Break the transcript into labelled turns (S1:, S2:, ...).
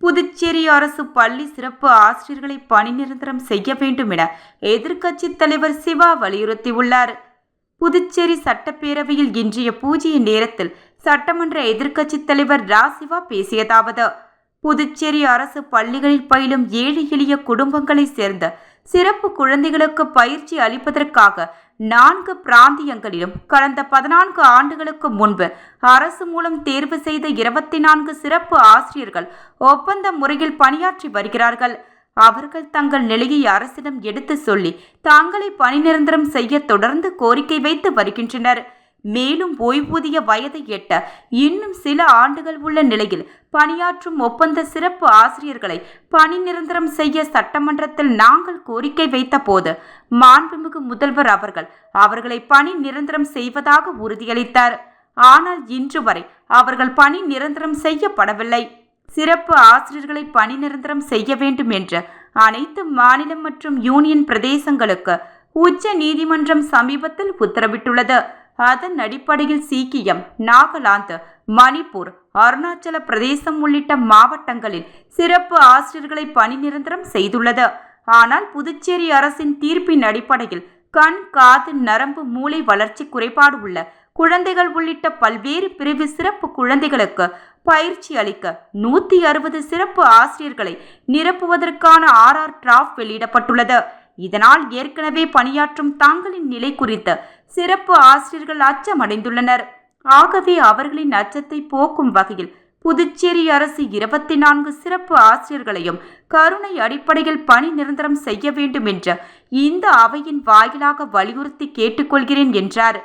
S1: புதுச்சேரி அரசு பள்ளி சிறப்பு ஆசிரியர்களை பணி நிரந்தரம் செய்ய வேண்டும் என எதிர்க்கட்சித் தலைவர் சிவா வலியுறுத்தியுள்ளார். புதுச்சேரி சட்டப்பேரவையில் இன்றைய பூஜ்ய நேரத்தில் சட்டமன்ற எதிர்க்கட்சித் தலைவர் ரா. சிவா பேசியதாவது: புதுச்சேரி அரசு பள்ளிகளில் பயிலும் ஏழை எளிய குடும்பங்களைச் சேர்ந்த சிறப்பு குழந்தைகளுக்கு பயிற்சி அளிப்பதற்காக 4 பிராந்தியங்களிலும் கடந்த 14 ஆண்டுகளுக்கு முன்பு அரசு மூலம் தேர்வு செய்த 24 சிறப்பு ஆசிரியர்கள் ஒப்பந்த முறையில் பணியாற்றி வருகிறார்கள். அவர்கள் தங்கள் நிலையை அரசிடம் எடுத்து சொல்லி தாங்களை பணி நிரந்தரம் செய்ய தொடர்ந்து கோரிக்கை வைத்து வருகின்றனர். மேலும் ஓய்வூதிய வயதை எட்ட இன்னும் சில ஆண்டுகள் உள்ள நிலையில் பணியாற்றும் ஒப்பந்த சிறப்பு ஆசிரியர்களை பணி நிரந்தரம் செய்ய சட்டமன்றத்தில் நாங்கள் கோரிக்கை வைத்த போது மாண்புமிகு முதல்வர் அவர்களை பணி நிரந்தரம் செய்வதாக உறுதியளித்தார். ஆனால் இன்று வரை அவர்கள் பணி நிரந்தரம் செய்யப்படவில்லை. சிறப்பு ஆசிரியர்களை பணி நிரந்தரம் செய்ய வேண்டும் என்று அனைத்து மாநிலம் மற்றும் யூனியன் பிரதேசங்களுக்கு உச்ச நீதிமன்றம் சமீபத்தில் உத்தரவிட்டுள்ளது. அதன் அடிப்படையில் சீக்கியம், நாகாலாந்து, மணிப்பூர், அருணாச்சல பிரதேசம் உள்ளிட்ட மாவட்டங்களில் சிறப்பு ஆசிரியர்களை பணி நிரந்தரம் செய்துள்ளது. ஆனால் புதுச்சேரி அரசின் தீர்ப்பின் அடிப்படையில் கண், காது, நரம்பு, மூளை வளர்ச்சி குறைபாடு உள்ள குழந்தைகள் உள்ளிட்ட பல்வேறு பிரிவு சிறப்பு குழந்தைகளுக்கு பயிற்சி அளிக்க 160 சிறப்பு ஆசிரியர்களை நிரப்புவதற்கான RR டிராஃப்ட் வெளியிடப்பட்டுள்ளது. இதனால் ஏற்கனவே பணியாற்றும் தங்களின் நிலை குறித்து சிறப்பு ஆசிரியர்கள் அச்சமடைந்துள்ளனர். ஆகவே அவர்களின் அச்சத்தை போக்கும் வகையில் புதுச்சேரி அரசு 24 சிறப்பு ஆசிரியர்களையும் கருணை அடிப்படையில் பணி நிரந்தரம் செய்ய வேண்டும் என்று இந்த அவையின் வாயிலாக வலியுறுத்தி கேட்டுக்கொள்கிறேன் என்றார்.